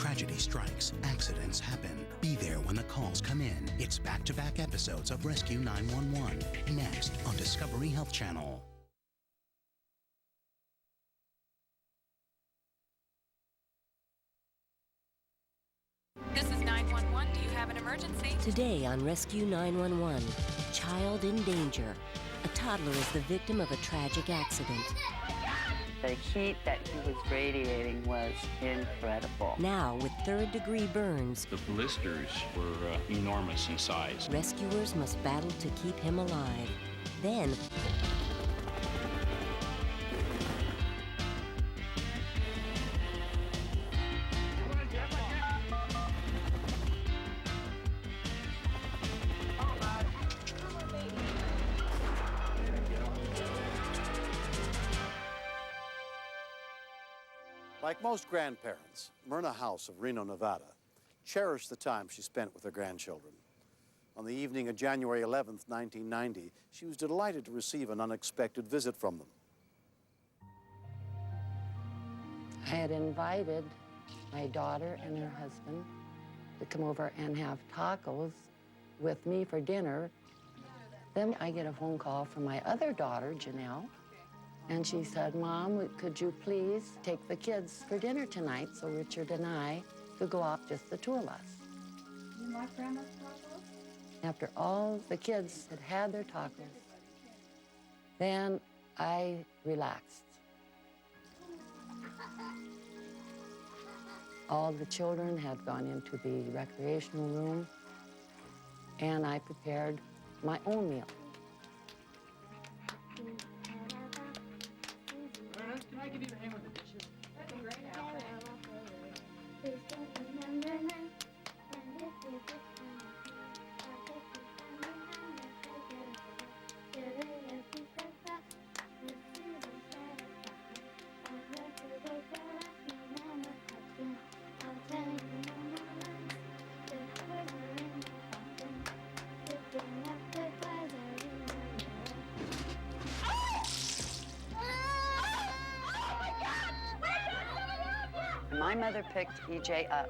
Tragedy strikes, accidents happen. Be there when the calls come in. It's back-to-back episodes of Rescue 911. Next on Discovery Health Channel. This is 911. Do you have an emergency? Today on Rescue 911, child in danger. A toddler is the victim of a tragic accident. The heat that he was radiating was incredible. Now, with third-degree burns, the blisters were enormous in size. Rescuers must battle to keep him alive. Then, Like most grandparents, Myrna House of Reno, Nevada, cherished the time she spent with her grandchildren. On the evening of January 11th, 1990, she was delighted to receive an unexpected visit from them. I had invited my daughter and her husband to come over and have tacos with me for dinner. Then I get a phone call from my other daughter, Janelle, and she said, "Mom, could you please take the kids for dinner tonight so Richard and I could go out, just the two of us?" You like Grandma's tacos? After all the kids had had their tacos, then I relaxed. All the children had gone into the recreational room, and I prepared my own meal. Can I give you a hand with the dishes? That's a great outfit. My mother picked EJ up.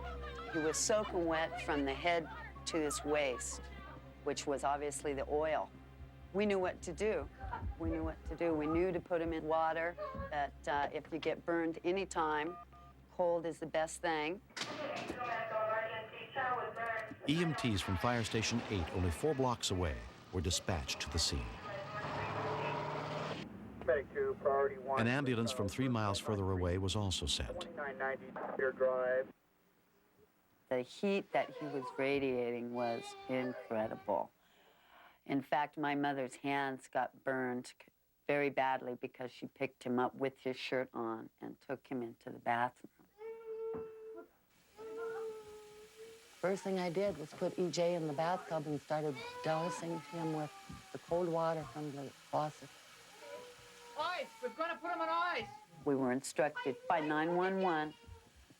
He was soaking wet from the head to his waist, which was obviously the oil. We knew what to do. We knew what to do. We knew to put him in water, that if you get burned anytime, cold is the best thing. EMTs from Fire Station 8, only 4 blocks away, were dispatched to the scene. An ambulance from 3 miles further away was also sent. The heat that he was radiating was incredible. In fact, my mother's hands got burned very badly because she picked him up with his shirt on and took him into the bathroom. First thing I did was put EJ in the bathtub and started dousing him with the cold water from the faucet. Ice! We've got to put him on ice! We were instructed by 911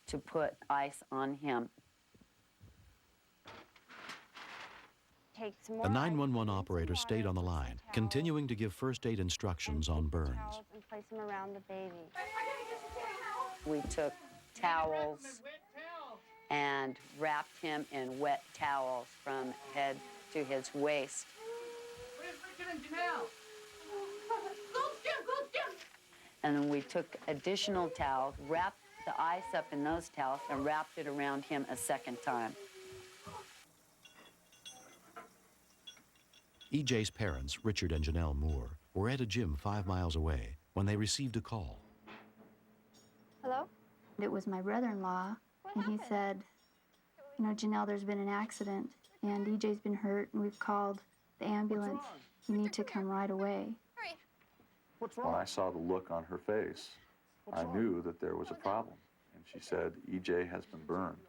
to put ice on him. The 911 operator stayed on the line, continuing to give first aid instructions on burns. And place them around the baby. We took towels and wrapped him in wet towels from head to his waist. Where's Richard and Janelle? And then we took additional towels, wrapped the ice up in those towels, and wrapped it around him a second time. EJ's parents, Richard and Janelle Moore, were at a gym 5 miles away when they received a call. Hello? It was my brother-in-law, and he said, "You know, Janelle, there's been an accident, and EJ's been hurt, and we've called the ambulance. You need to come right away." When I saw the look on her face, I knew that there was a problem. And she said, "EJ has been burned."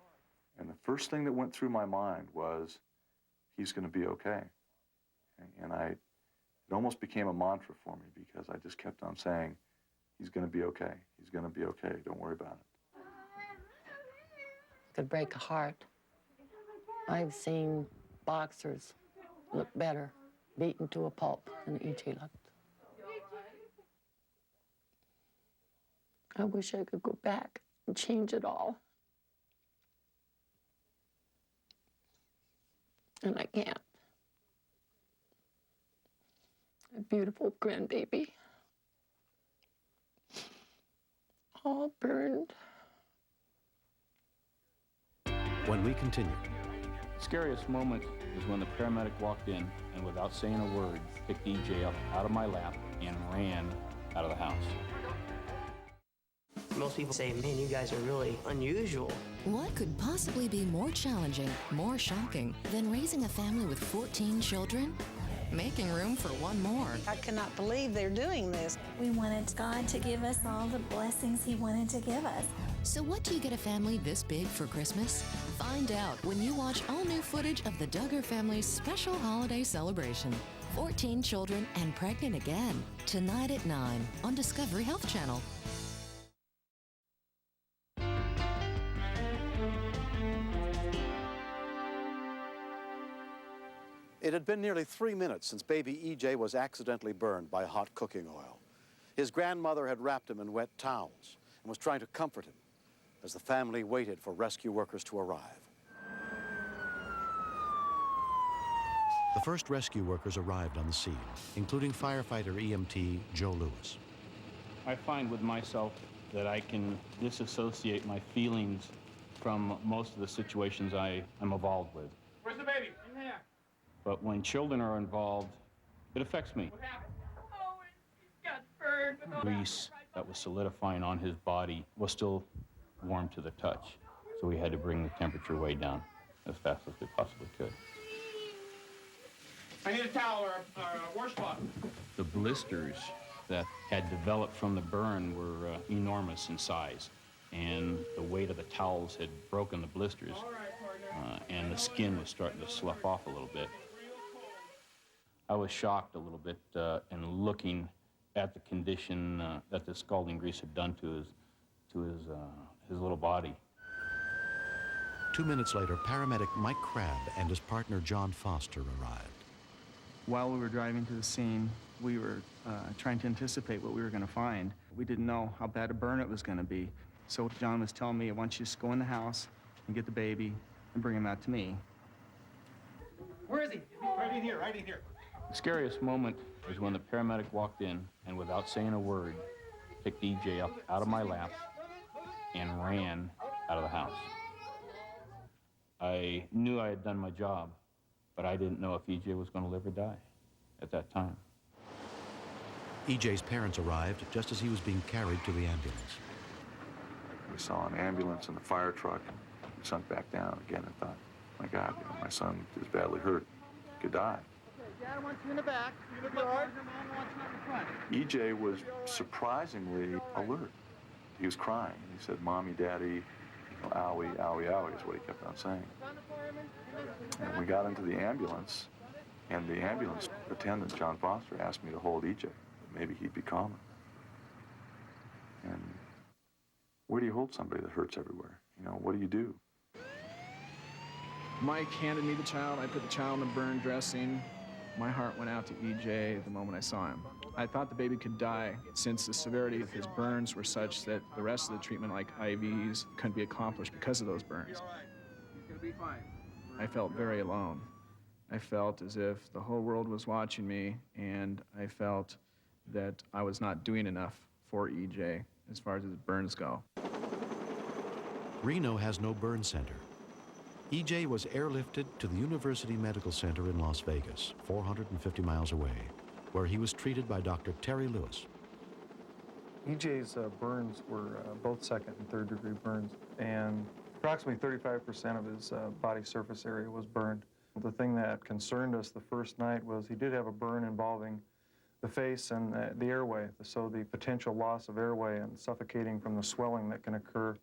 And the first thing that went through my mind was, he's going to be okay. And it almost became a mantra for me because I just kept on saying, he's going to be okay. He's going to be okay. Don't worry about it. Could break a heart. I've seen boxers look better, beaten to a pulp than EJ looked. I wish I could go back and change it all. and I can't. A beautiful grandbaby. All burned. When we continue. Scariest moment was when the paramedic walked in and without saying a word, picked EJ up out of my lap and ran out of the house. Most people say, man, you guys are really unusual. What could possibly be more challenging, more shocking, than raising a family with 14 children? Making room for one more. I cannot believe they're doing this. We wanted God to give us all the blessings He wanted to give us. So what do you get a family this big for Christmas? Find out when you watch all new footage of the Duggar family's special holiday celebration. 14 children and pregnant again. Tonight at 9 on Discovery Health Channel. It had been nearly 3 minutes since baby EJ was accidentally burned by hot cooking oil. His grandmother had wrapped him in wet towels and was trying to comfort him as the family waited for rescue workers to arrive. The first rescue workers arrived on the scene, including firefighter EMT Joe Lewis. I find with myself that I can disassociate my feelings from most of the situations I'm involved with. Where's the baby? In there. But when children are involved, it affects me. What happened? Oh, he got burned. Grease that was solidifying on his body was still warm to the touch. So we had to bring the temperature way down as fast as we possibly could. I need a towel or a washcloth. The blisters that had developed from the burn were enormous in size. And the weight of the towels had broken the blisters. And the skin was starting to slough off a little bit. I was shocked a little bit in looking at the condition that the scalding grease had done to his little body. 2 minutes later, paramedic Mike Crabb and his partner John Foster arrived. While we were driving to the scene, we were trying to anticipate what we were going to find. We didn't know how bad a burn it was going to be. So John was telling me, I want you to just go in the house and get the baby and bring him out to me. Where is he? Right in here, right in here. The scariest moment was when the paramedic walked in and without saying a word, picked EJ up out of my lap and ran out of the house. I knew I had done my job, but I didn't know if EJ was going to live or die at that time. EJ's parents arrived just as he was being carried to the ambulance. We saw an ambulance and a fire truck, and we sunk back down again and thought, my God, my son is badly hurt, he could die. Dad wants you in the back. You look hard. Your mom wants you in the front. EJ was surprisingly alert. He was crying. He said, Mommy, Daddy, owie, owie, owie is what he kept on saying. And we got into the ambulance, and the ambulance attendant, John Foster, asked me to hold EJ, that maybe he'd be calmer. And where do you hold somebody that hurts everywhere? What do you do? Mike handed me the child. I put the child in the burn dressing. My heart went out to EJ the moment I saw him. I thought the baby could die since the severity of his burns were such that the rest of the treatment, like IVs, couldn't be accomplished because of those burns. He's gonna be fine. I felt very alone. I felt as if the whole world was watching me, and I felt that I was not doing enough for EJ as far as his burns go. Reno has no burn center. EJ was airlifted to the University Medical Center in Las Vegas, 450 miles away, where he was treated by Dr. Terry Lewis. EJ's burns were both second and third degree burns, and approximately 35% of his body surface area was burned. The thing that concerned us the first night was he did have a burn involving the face and the airway, so the potential loss of airway and suffocating from the swelling that can occur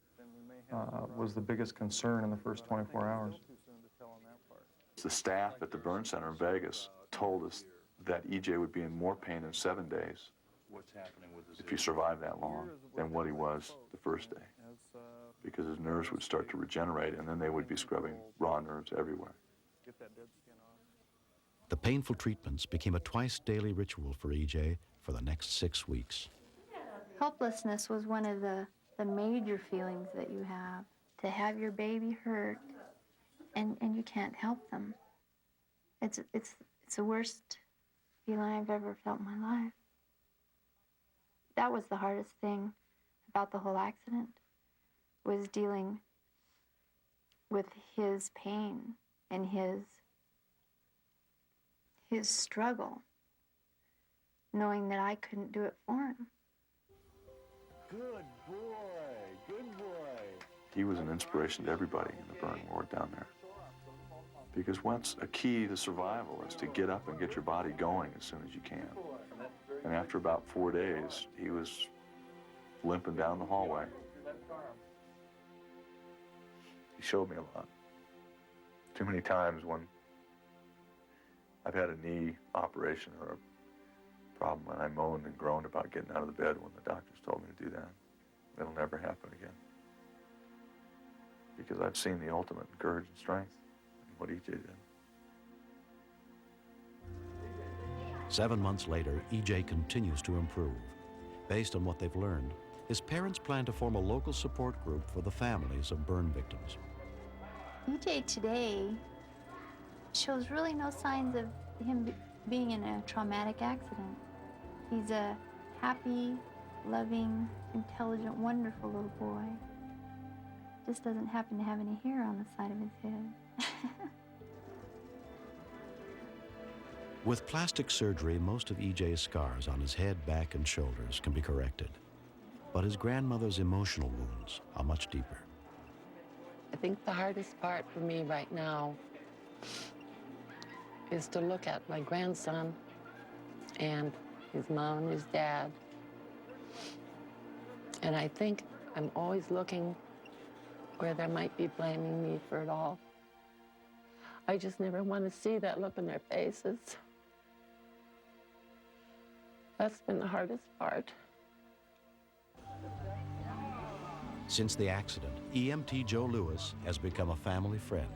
was the biggest concern in the first 24 hours. The staff at the burn center in Vegas told us that EJ would be in more pain in 7 days if he survived that long than what he was the first day, because his nerves would start to regenerate, and then they would be scrubbing raw nerves everywhere. The painful treatments became a twice-daily ritual for EJ for the next 6 weeks. Helplessness was one of the major feelings that you have, to have your baby hurt and you can't help them. It's the worst feeling I've ever felt in my life. That was the hardest thing about the whole accident, was dealing with his pain and his struggle, knowing that I couldn't do it for him. Good boy, good boy. He was an inspiration to everybody in the burn ward down there. Because once a key to survival is to get up and get your body going as soon as you can. And after about 4 days, he was limping down the hallway. He showed me a lot. Too many times when I've had a knee operation or a problem and I moaned and groaned about getting out of the bed when the doctors told me to do that. It'll never happen again. Because I've seen the ultimate in courage and strength in what EJ did. 7 months later, EJ continues to improve. Based on what they've learned, his parents plan to form a local support group for the families of burn victims. EJ today shows really no signs of him being in a traumatic accident. He's a happy, loving, intelligent, wonderful little boy. Just doesn't happen to have any hair on the side of his head. With plastic surgery, most of EJ's scars on his head, back, and shoulders can be corrected. But his grandmother's emotional wounds are much deeper. I think the hardest part for me right now is to look at my grandson and his mom and his dad. And I think I'm always looking where they might be blaming me for it all. I just never want to see that look in their faces. That's been the hardest part. Since the accident, EMT Joe Lewis has become a family friend.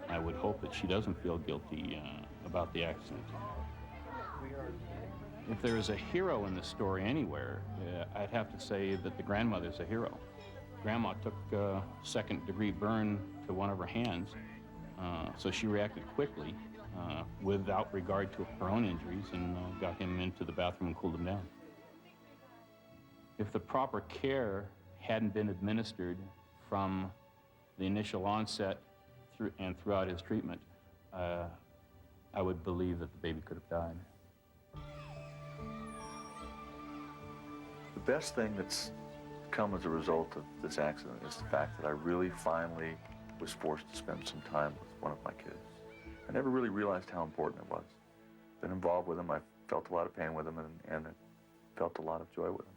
I would hope that she doesn't feel guilty about the accident. If there is a hero in the story anywhere, I'd have to say that the grandmother's a hero. Grandma took a second-degree burn to one of her hands, so she reacted quickly without regard to her own injuries and got him into the bathroom and cooled him down. If the proper care hadn't been administered from the initial onset and throughout his treatment, I would believe that the baby could have died. The best thing that's come as a result of this accident is the fact that I really finally was forced to spend some time with one of my kids. I never really realized how important it was. Been involved with him, I felt a lot of pain with him, and I felt a lot of joy with him.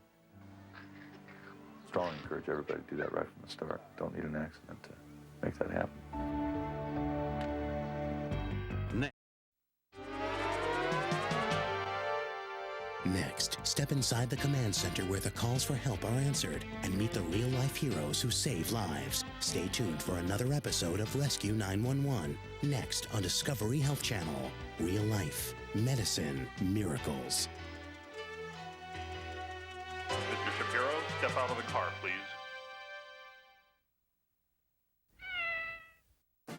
Strongly encourage everybody to do that right from the start. Don't need an accident to make that happen. Next, step inside the command center where the calls for help are answered and meet the real-life heroes who save lives. Stay tuned for another episode of Rescue 911. Next on Discovery Health Channel. Real life, medicine, miracles. Mr. Shapiro, step out of the car, please.